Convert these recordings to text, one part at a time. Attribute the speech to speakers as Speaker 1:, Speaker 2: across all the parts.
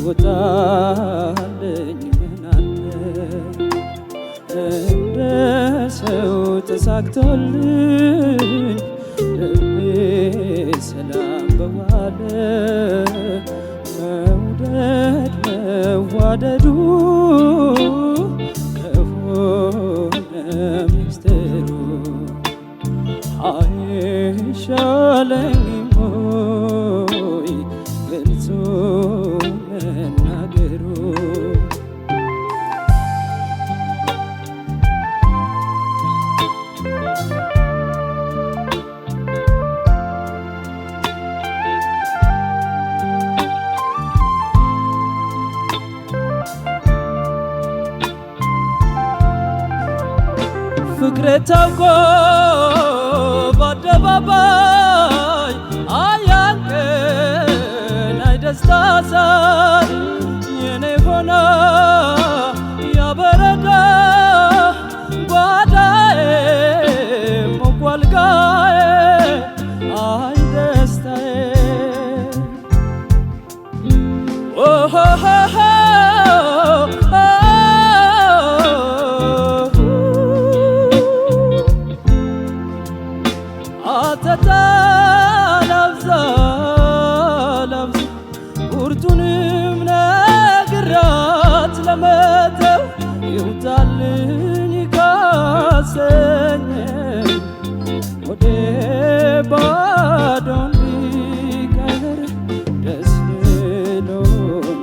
Speaker 1: ቢወጣልኝ ምናለ እንደ ሰው ተሳክቶልኝ ልቤ ሰላም በዋለ መውደድ መዋደዱ ከሆነ ሚስጥሩ አይሻለኝም ሆይ ገልጾ መናገሩ ፍቅሬ ታውቆ በአደባባይ አያንቀን አይደስታ ዛሬ የኔ ሆና ያበረዳ ጓዳዬ ሞቋልጋዬ አይ ደስታዬ አተታ ላብዛ ላብዛ ቁርጡንም ነግራት ለመተው ይውጣልኝ ካሰኘኝ ወደ ባዶ እንዲቀር ደስ ብሎኝ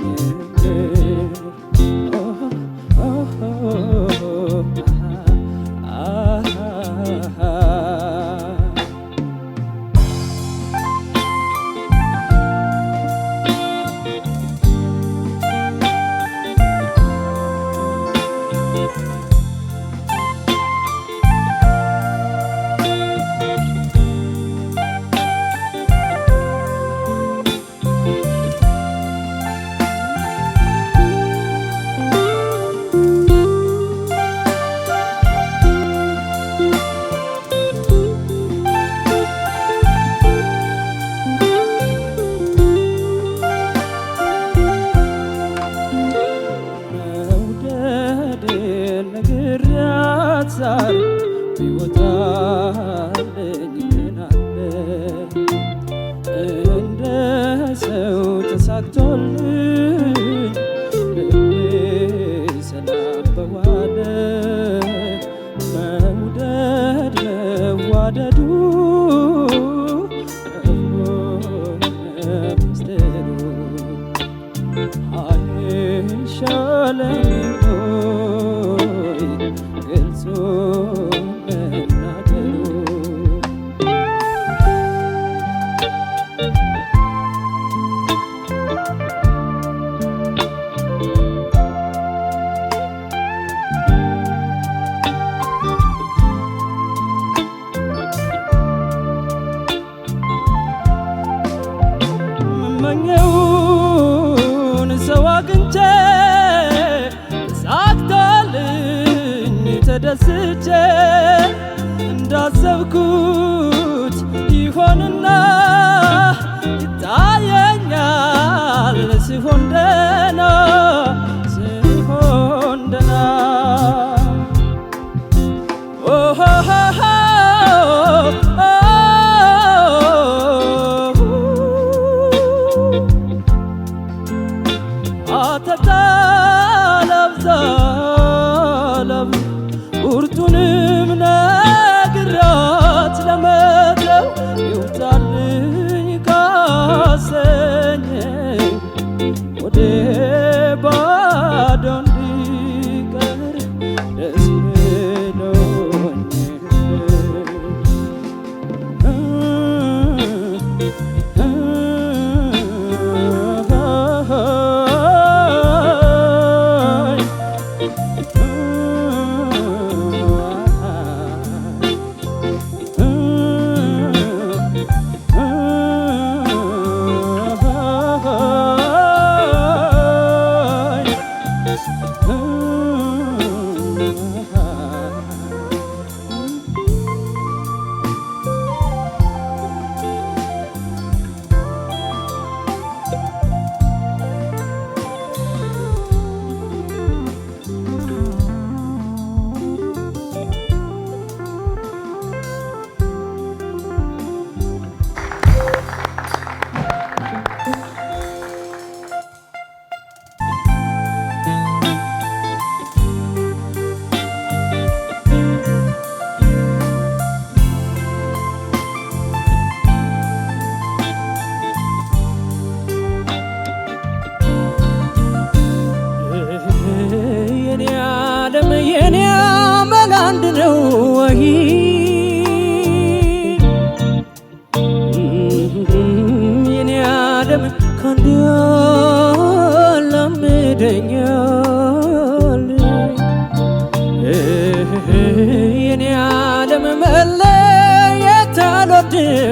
Speaker 1: ዛሬ ቢወጣልኝ ምናለ እንደ ሰው ተሳክቶልኝ ልቤ ሰላም በዋለ መውደድ መዋደዱ ከሆነ ሚስጥሩ አይሻለኝም መኘውን ሰው አግኝቼ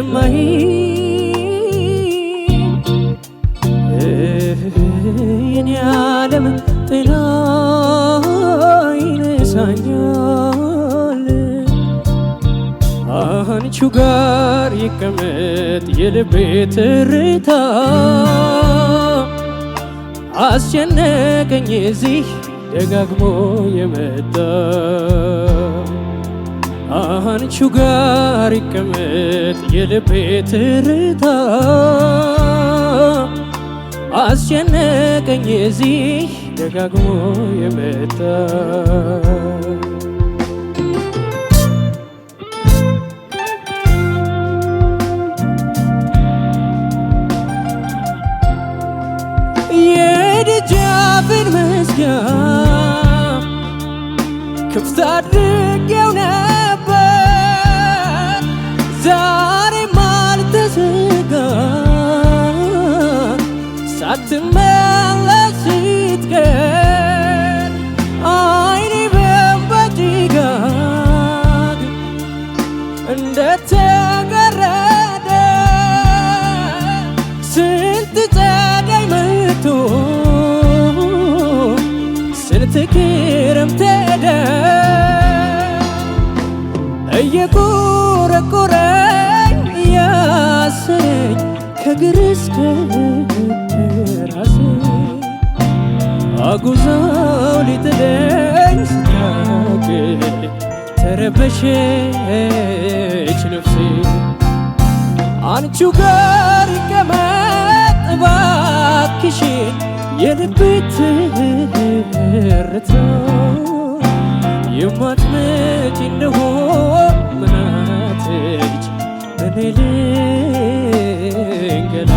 Speaker 1: አልደማኝ የኔ ዓለም ጤና ይነሳኛል አንቺው ጋር ይቀመጥ የልቤ ትርታ አስጨነቀኝ እዚህ ደጋግሞ የመጣ አንቺው ጋር ይቀመጥ የልቤ ትርታ አስጨነቀኝ እዚህ ደጋግሞ የመጣ የደጃፌን መዝጊያ ክፍት አድርጌው ነበር ዛሬም አልተዘጋ ሳትመለስ ስትቀር ዓይኔ በእንባ ጭጋግ እንደተጋረደ ስንት ጸደይ መጥቶ ስንት ክረምት ሄደ እየቆረቆረኝ እያሰረኝ ከእግር እስከ ራሴ አጉዛው ሊጥለኝ ስታገል ተረበሸች ነፍሴ አንቺው ጋር ይቀመጥ እባክሽን የልቤ ትርታ የማትመጪ እንደሆን ምናትች እኔ ልንገላ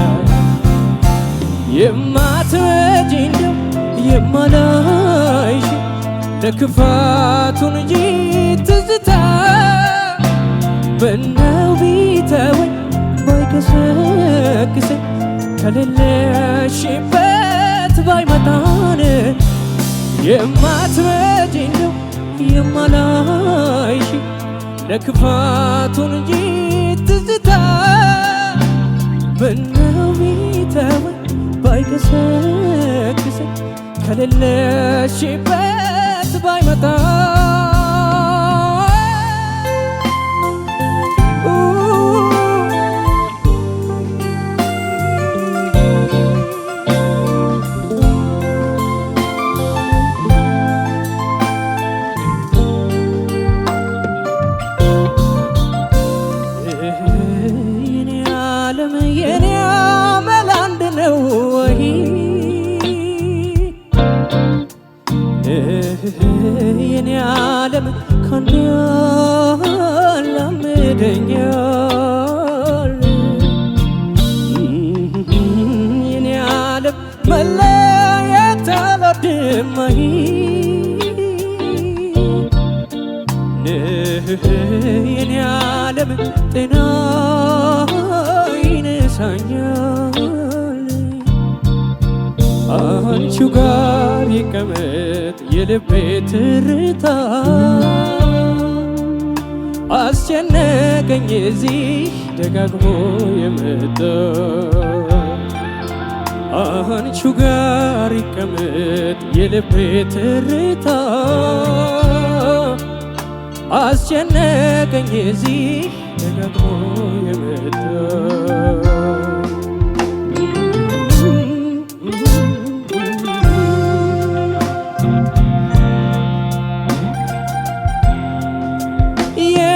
Speaker 1: የማትመጪ እንደው የማላይሽ ለክፋቱን እንጂ ትዝታ በነው ቢተወኝ ባይከሰክሰኝ ከሌለሽበት ባይመጣን የማትመጪ እንደው የማላይሽ ለክፋቱን እንጂ ትዝታ በነው ቢተወኝ ባይከሰክሰኝ ከሌለሽበት ባይመጣ የኔ አመል አንድ ነው ወይ የኔ ዓለም ካንተ ያላምደኛል የኔ ዓለም መለየት አልወድም የኔ ዓለም ጤና ይነሳኛል አንቺው ጋር ይቀመጥ የልቤ ትርታ አስጨነቀኝ እዚህ ደጋግሞ የመጣ አንቺው ጋር ይቀመጥ የልቤ ትርታ አስጨነቀኝ እዚህ ደጋግሞ የመጣ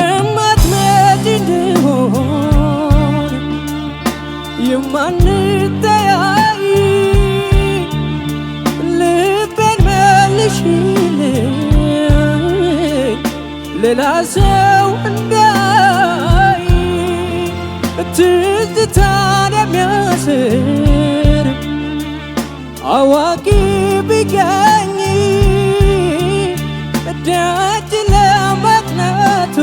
Speaker 1: የማትመጪ እንደሆን የማንተያይ ልቤን መልሽልኝ ሌላ ሰው እንዳይ ትዝታን የሚያስር አዋቂ ቢገኝ ደጅ ለመቅናቱ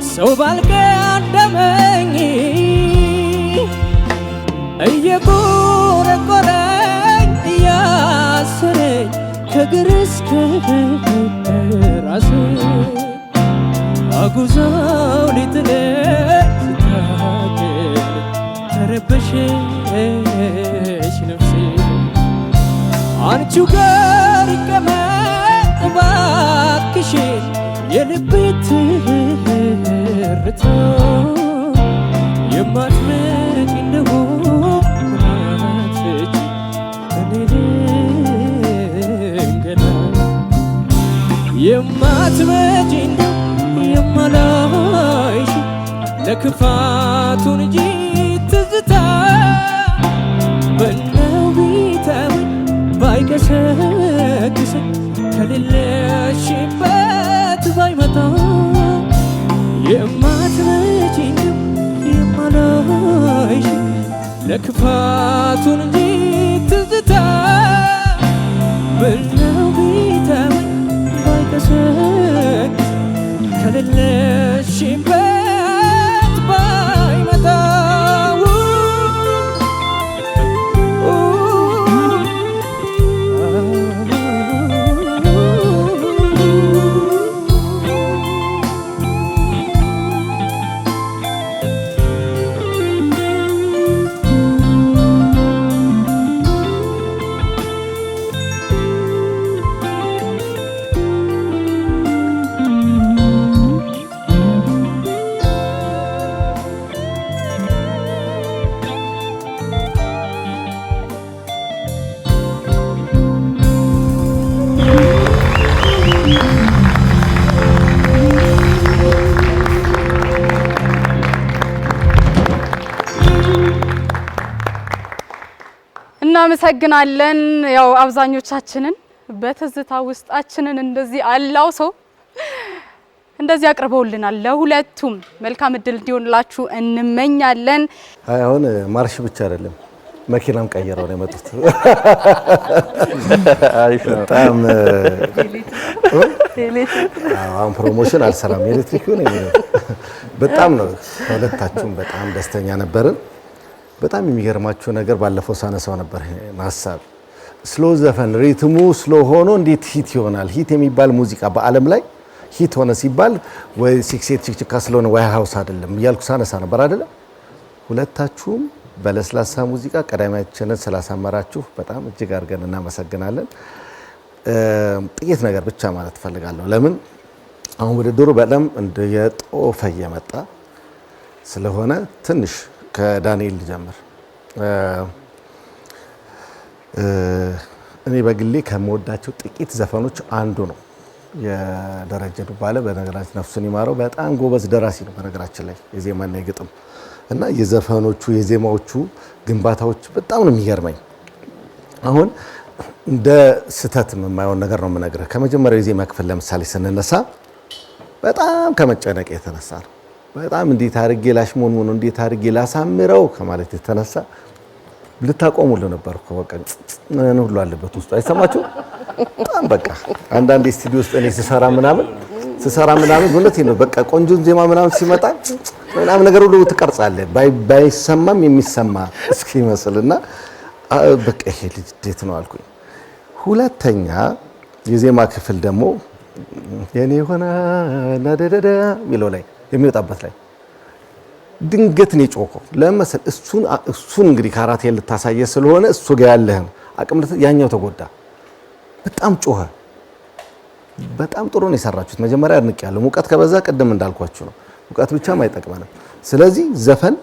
Speaker 1: ሰው ባልቀደመኝ እየቆረቆረኝ እያሰረኝ ከእግር እስከ ራሴ ጉዞው ሊጥለኝ ሲታገል ተረበሸች ነፍሴ አንቺው ጋር ይቀመጥ እባክሽን የልቤ ትርታ የማትመጪ እንደሆነ አትፍቺ እኔ ልንገላ የማትመጪ የማላይሽ ለክፋቱን እንጂ ትዝታ ምነው ቢተወኝ ባይገሰግሰኝ ከሌለሽበት ባይመጣ የማትመጪ የማላይሽ ለክፋቱን እንጂ ትዝታ ምነው ቢተወኝ ባይገሰግሰኝ ከሌለሽበት ባይመጣ
Speaker 2: እናመሰግናለን። ያው አብዛኞቻችንን በትዝታ ውስጣችንን እንደዚህ አላው ሰው እንደዚህ አቅርበውልናል። ለሁለቱም መልካም እድል እንዲሆንላችሁ እንመኛለን።
Speaker 3: አሁን ማርሽ ብቻ አይደለም መኪናም ቀይረው ነው የመጡት። አሪፍ ነው በጣም አሁን ፕሮሞሽን አልሰራም ኤሌክትሪክ ነው በጣም ነው ሁለታችሁም በጣም ደስተኛ ነበርን። በጣም የሚገርማችሁ ነገር ባለፈው ሳነሳው ነበር ሐሳብ ስሎ ዘፈን ሪትሙ ስሎ ሆኖ እንዴት ሂት ይሆናል? ሂት የሚባል ሙዚቃ በአለም ላይ ሂት ሆነ ሲባል ወይ ሲክሴት ችክችካ ስለሆነ ወይ ሃውስ አይደለም እያልኩ ሳነሳ ነበር አይደለ? ሁለታችሁም በለስላሳ ሙዚቃ ቀዳሚያችንን ስላሳመራችሁ በጣም እጅግ አድርገን እናመሰግናለን። ጥቂት ነገር ብቻ ማለት ፈልጋለሁ። ለምን አሁን ወደ ድሮ በጣም እንደ የጦፈ እየመጣ ስለሆነ ትንሽ ከዳንኤል ልጀምር። እኔ በግሌ ከምወዳቸው ጥቂት ዘፈኖች አንዱ ነው የደረጀ ዱባለ። በነገራችን ነፍሱን ይማረው በጣም ጎበዝ ደራሲ ነው በነገራችን ላይ የዜማና የግጥም እና የዘፈኖቹ የዜማዎቹ ግንባታዎች በጣም ነው የሚገርመኝ። አሁን እንደ ስተት የማይሆን ነገር ነው የምነግርህ። ከመጀመሪያው የዜማ ክፍል ለምሳሌ ስንነሳ በጣም ከመጨነቅ የተነሳ ነው። በጣም እንዴት አድርጌ ላሽሞንሙን እንዴት አድርጌ ላሳምረው ከማለት የተነሳ ልታቆሙልህ ነበር እኮ በቃ ምን ሁሉ አለበት ውስጥ አይሰማችሁ? በጣም በቃ አንዳንድ ስቱዲዮ ውስጥ እኔ ስሰራ ምናምን እውነቴ ነው በቃ ቆንጆን ዜማ ምናምን ሲመጣ ምናምን ነገር ሁሉ ትቀርጻለህ ባይሰማም የሚሰማ እስኪመስልና በቃ ይሄ ልጅ እንዴት ነው አልኩኝ። ሁለተኛ የዜማ ክፍል ደግሞ የኔ ሆነ ናደደደ ሚለው ላይ የሚወጣበት ላይ ድንገት ነው የጮኸው። ለምሳሌ እሱን እንግዲህ ካራቴ ልታሳየ ስለሆነ እሱ ጋር ያለህን አቅም ያኛው ተጎዳ። በጣም ጮኸ። በጣም ጥሩ ነው የሰራችሁት። መጀመሪያ አድንቄያለሁ። ሙቀት ከበዛ ቅድም እንዳልኳችሁ ነው ሙቀት ብቻም አይጠቅመንም። ስለዚህ ዘፈን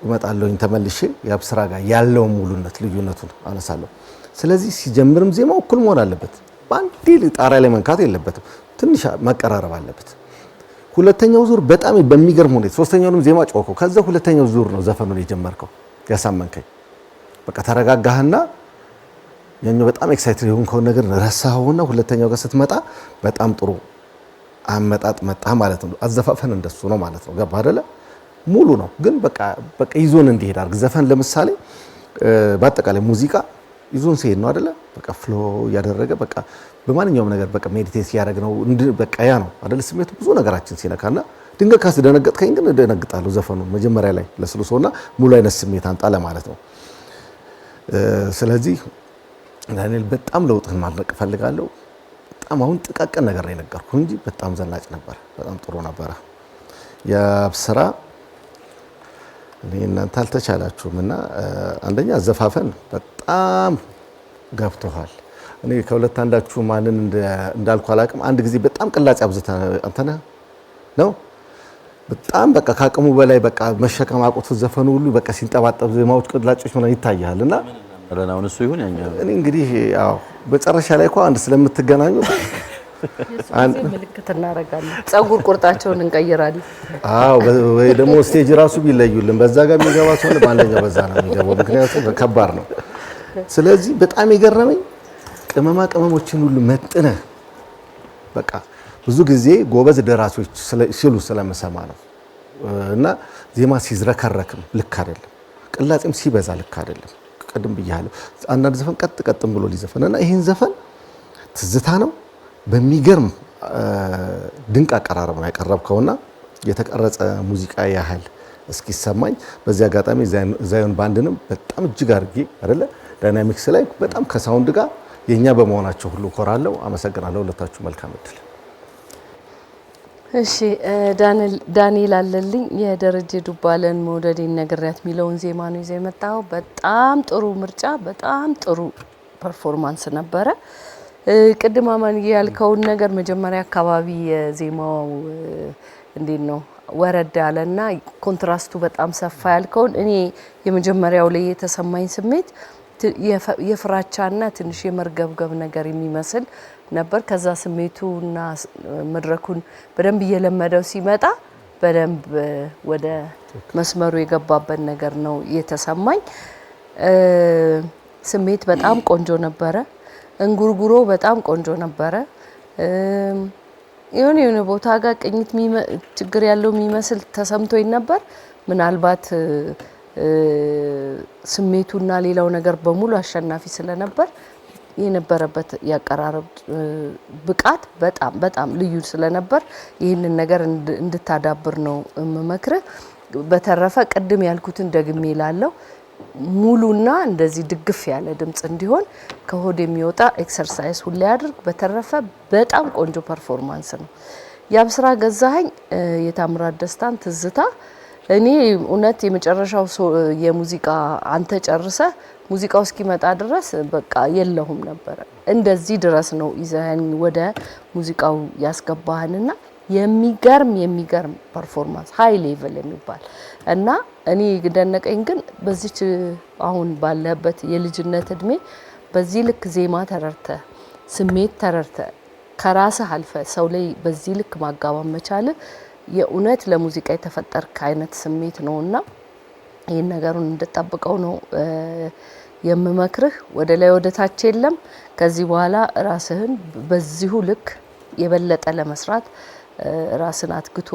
Speaker 3: እመጣለሁኝ ተመልሼ የአብስራ ጋር ያለው ሙሉነት ልዩነቱን አነሳለሁ። ስለዚህ ሲጀምርም ዜማው እኩል መሆን አለበት። በአንዴ ጣሪያ ላይ መንካት የለበትም። ትንሽ መቀራረብ አለበት። ሁለተኛው ዙር በጣም በሚገርም ሁኔታ ሶስተኛውንም ዜማ ጮኸው። ከዛ ሁለተኛው ዙር ነው ዘፈኑን የጀመርከው። ያሳመንከኝ በቃ ተረጋጋህና ያኛው በጣም ኤክሳይትድ የሆንከው ነገር ረሳኸውና ሁለተኛው ጋር ስትመጣ በጣም ጥሩ አመጣጥ መጣ ማለት ነው። አዘፋፈን እንደሱ ነው ማለት ነው። ገባ አይደለ? ሙሉ ነው ግን በቃ ይዞን እንዲሄድ አድርግ። ዘፈን ለምሳሌ በአጠቃላይ ሙዚቃ ይዞን ሲሄድ ነው አይደለ? በቃ ፍሎ ያደረገ በቃ በማንኛውም ነገር በቃ ሜዲቴት ያደረግነው በቃ ያ ነው አይደለ? ስሜቱ ብዙ ነገራችን ሲነካና ድንገት ካስደነገጥከኝ ግን እደነግጣለሁ። ዘፈኑ መጀመሪያ ላይ ለስሉሶና ሙሉ አይነት ስሜት አንጣ ለማለት ነው። ስለዚህ ዳንኤል በጣም ለውጥህን ማድነቅ ፈልጋለሁ። በጣም አሁን ጥቃቅን ነገር ነው የነገርኩህ እንጂ በጣም ዘናጭ ነበር። በጣም ጥሩ ነበረ። የአብስራ እኔ እናንተ አልተቻላችሁም እና አንደኛ ዘፋፈን በጣም ገብቶሃል። እኔ ከሁለት አንዳችሁ ማንን እንዳልኩ አላውቅም። አንድ ጊዜ በጣም ቅላጼ አብዝታ አንተና ነው በጣም በቃ ካቅሙ በላይ በቃ መሸከም አቅቶት ዘፈኑ ሁሉ በቃ ሲንጠባጠብ ዜማዎች ቅላጮች ሆነ ይታያልና
Speaker 4: ለናውን እሱ ይሁን ያኛው
Speaker 3: እኔ እንግዲህ ያው በጨረሻ ላይ እኮ አንድ ስለምትገናኙ
Speaker 5: አንድ ምልክት እናደርጋለን። ጸጉር ቁርጣቸውን እንቀይራለን።
Speaker 3: አዎ ወይ ደግሞ ስቴጅ ራሱ ቢለዩልን በዛ ጋር የሚገባ ሰው ባለኛው በዛ ነው የሚገባው። ምክንያቱም ከባድ ነው። ስለዚህ በጣም የገረመኝ ቅመማ ቅመሞችን ሁሉ መጥነህ በቃ ብዙ ጊዜ ጎበዝ ደራሲዎች ሲሉ ስለምሰማ ነው እና ዜማ ሲዝረከረክም ልክ አይደለም፣ ቅላጼም ሲበዛ ልክ አይደለም። ቀደም ብያለሁ። አንዳንድ ዘፈን ቀጥም ብሎ ሊዘፈንና ይሄን ዘፈን ትዝታ ነው በሚገርም ድንቅ አቀራረብ ነው ያቀረብከውና የተቀረጸ ሙዚቃ ያህል እስኪሰማኝ በዚህ አጋጣሚ ዛዮን ባንድንም በጣም እጅግ አድርጌ አይደለ ዳይናሚክስ ላይ በጣም ከሳውንድ ጋር የኛ በመሆናቸው ሁሉ ኮራለው። አመሰግናለሁ። ሁለታችሁ መልካም እድል።
Speaker 5: እሺ ዳንኤል አለልኝ የደረጀ ዱባለን መውደዴን ነግሬያት የሚለውን ዜማ ነው ይዘው የመጣው። በጣም ጥሩ ምርጫ፣ በጣም ጥሩ ፐርፎርማንስ ነበረ። ቅድም አማንዬ ያልከውን ነገር መጀመሪያ አካባቢ የዜማው እንዴት ነው ወረድ ያለና ኮንትራስቱ በጣም ሰፋ ያልከውን እኔ የመጀመሪያው ላይ የተሰማኝ ስሜት የፍራቻና ትንሽ የመርገብገብ ነገር የሚመስል ነበር። ከዛ ስሜቱና መድረኩን በደንብ እየለመደው ሲመጣ በደንብ ወደ መስመሩ የገባበት ነገር ነው የተሰማኝ። ስሜት በጣም ቆንጆ ነበረ። እንጉርጉሮ በጣም ቆንጆ ነበረ። የሆነ ቦታ ጋር ቅኝት ችግር ያለው የሚመስል ተሰምቶኝ ነበር። ምናልባት ስሜቱና ሌላው ነገር በሙሉ አሸናፊ ስለነበር የነበረበት ያቀራረብ ብቃት በጣም ልዩ ስለነበር ይህንን ነገር እንድታዳብር ነው የምመክርህ። በተረፈ ቅድም ያልኩትን ደግሜ ላለው ሙሉና እንደዚህ ድግፍ ያለ ድምጽ እንዲሆን ከሆድ የሚወጣ ኤክሰርሳይዝ ሁሌ አድርግ። በተረፈ በጣም ቆንጆ ፐርፎርማንስ ነው። የአብስራ ገዛኸኝ የታምራት ደስታን ትዝታ እኔ እውነት የመጨረሻው የሙዚቃ አንተ ጨርሰ ሙዚቃው እስኪመጣ ድረስ በቃ የለሁም ነበር። እንደዚህ ድረስ ነው ይዘህን ወደ ሙዚቃው ያስገባህንና የሚገርም ፐርፎርማንስ ሃይ ሌቭል የሚባል እና እኔ ገደነቀኝ። ግን በዚች አሁን ባለበት የልጅነት እድሜ በዚህ ልክ ዜማ ተረርተ ስሜት ተረርተ ከራስህ አልፈ ሰው ላይ በዚህ ልክ ማጋባብ መቻል የእውነት ለሙዚቃ የተፈጠርክ አይነት ስሜት ነውና ይሄን ነገሩን እንድትጠብቀው ነው የምመክርህ። ወደ ላይ ወደ ታች የለም። ከዚህ በኋላ ራስህን በዚሁ ልክ የበለጠ ለመስራት ራስን አትግቶ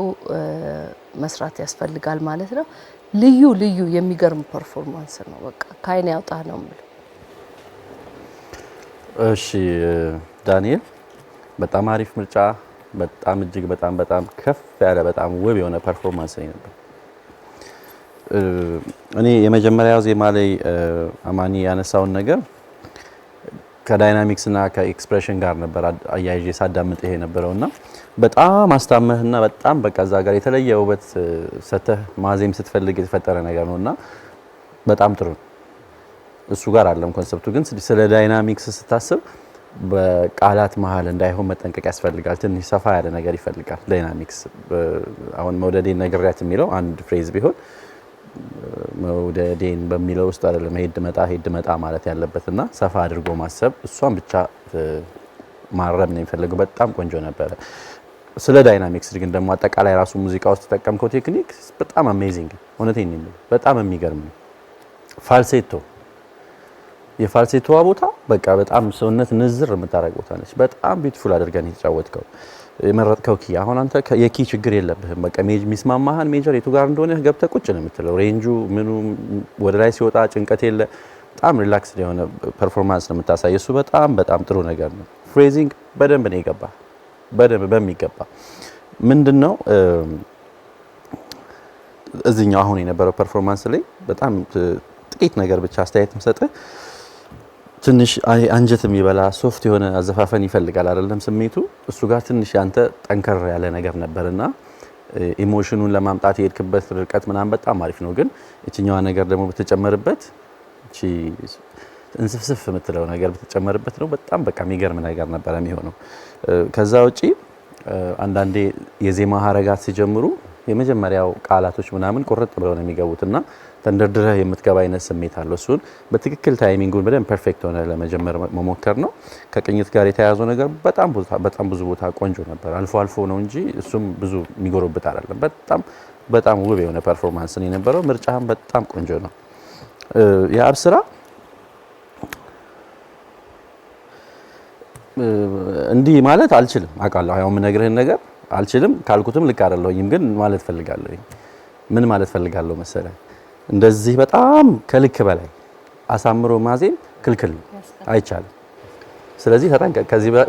Speaker 5: መስራት ያስፈልጋል ማለት ነው። ልዩ የሚገርም ፐርፎርማንስ ነው። በቃ ካይን ያውጣ ነው ማለት።
Speaker 4: እሺ ዳንኤል በጣም አሪፍ ምርጫ፣ በጣም እጅግ በጣም ከፍ ያለ በጣም ውብ የሆነ ፐርፎርማንስ ነበር። እኔ የመጀመሪያው ዜማ ላይ አማኒ ያነሳውን ነገር ከዳይናሚክስ እና ከኤክስፕሬሽን ጋር ነበር አያይዤ ሳዳምጥ ይሄ ነበረውና በጣም አስታመህና በጣም በቃ እዛ ጋር የተለየ ውበት ሰተህ ማዜም ስትፈልግ የተፈጠረ ነገር ነውና በጣም ጥሩ እሱ ጋር አለም ኮንሰፕቱ። ግን ስለ ዳይናሚክስ ስታስብ በቃላት መሃል እንዳይሆን መጠንቀቅ ያስፈልጋል። ትንሽ ሰፋ ያለ ነገር ይፈልጋል ዳይናሚክስ። አሁን መውደዴን ነግሬያት የሚለው አንድ ፍሬዝ ቢሆን መውደዴን በሚለው ውስጥ አይደለም ሄድ መጣ ማለት ያለበትና ሰፋ አድርጎ ማሰብ እሷን ብቻ ማረም ነው የሚፈልገው። በጣም ቆንጆ ነበረ። ስለ ዳይናሚክስ ግን ደግሞ አጠቃላይ ራሱ ሙዚቃ ውስጥ ተጠቀምከው ቴክኒክ በጣም አሜዚንግ፣ እውነቴን ነው፣ በጣም የሚገርም ነው። ፋልሴቶ የፋልሴቶዋ ቦታ በቃ በጣም ሰውነት ንዝር የምታረግ ቦታ ነች። በጣም ቢዩቲፉል አድርገን የተጫወትከው የመረጥከው ኪ አሁን አንተ የኪ ችግር የለብህም። በቃ ሚስማማህን ሜጀር የቱ ጋር እንደሆነ ገብተህ ቁጭ ነው የምትለው። ሬንጁ ምኑ ወደ ላይ ሲወጣ ጭንቀት የለ። በጣም ሪላክስ የሆነ ፐርፎርማንስ ነው የምታሳየው። እሱ በጣም ጥሩ ነገር ነው። ፍሬዚንግ በደንብ ነው የገባ፣ በደንብ በሚገባ ምንድነው እዚህኛው አሁን የነበረው ፐርፎርማንስ ላይ በጣም ጥቂት ነገር ብቻ አስተያየት መስጠት ትንሽ አንጀት የሚበላ ሶፍት የሆነ አዘፋፈን ይፈልጋል አይደለም ስሜቱ እሱ ጋር ትንሽ ያንተ ጠንከር ያለ ነገር ነበርና ኢሞሽኑን ለማምጣት የሄድክበት ርቀት ምናምን በጣም አሪፍ ነው ግን እቺኛዋ ነገር ደግሞ በተጨመረበት እቺ እንስፍስፍ የምትለው ነገር በተጨመረበት ነው በጣም በቃ የሚገርም ነገር ነበር የሚሆነው ከዛ ውጪ አንዳንዴ የዜማ ሀረጋት ሲጀምሩ የመጀመሪያው ቃላቶች ምናምን ቁርጥ ብለው ነው የሚገቡትና ተንደርድረህ የምትገባ አይነት ስሜት አለው እሱን በትክክል ታይሚንጉን በደንብ ፐርፌክት ሆነ ለመጀመር መሞከር ነው ከቅኝት ጋር የተያያዘው ነገር በጣም ብዙ ቦታ ቆንጆ ነበር አልፎ አልፎ ነው እንጂ እሱም ብዙ የሚጎረብጥ አይደለም በጣም ውብ የሆነ ፐርፎርማንስ ነው የነበረው ምርጫህም በጣም ቆንጆ ነው የአብስራ እንዲህ ማለት አልችልም አውቃለሁ ያው የምነግርህን ነገር አልችልም ካልኩትም ልክ አይደለሁኝም ግን ማለት ፈልጋለሁ ምን ማለት ፈልጋለሁ መሰለህ እንደዚህ በጣም ከልክ በላይ አሳምሮ ማዜም ክልክል አይቻልም ስለዚህ ተጠንቀቅ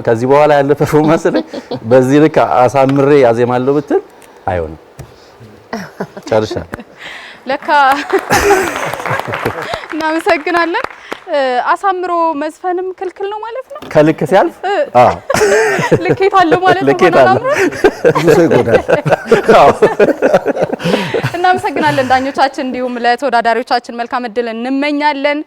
Speaker 4: ከዚህ በኋላ ያለ ፐርፎርማንስ ላይ በዚህ ልክ አሳምሬ ያዜማለሁ ብትል አይሆንም ጨርሻለሁ
Speaker 2: ለካ እናመሰግናለን አሳምሮ መዝፈንም ክልክል ነው ማለት ነው
Speaker 4: ከልክ ሲያልፍ
Speaker 2: ልኬት አለው ማለት ነው
Speaker 3: ብዙ ይጎዳል
Speaker 2: እናመሰግናለን ዳኞቻችን እንዲሁም ለተወዳዳሪዎቻችን መልካም እድል እንመኛለን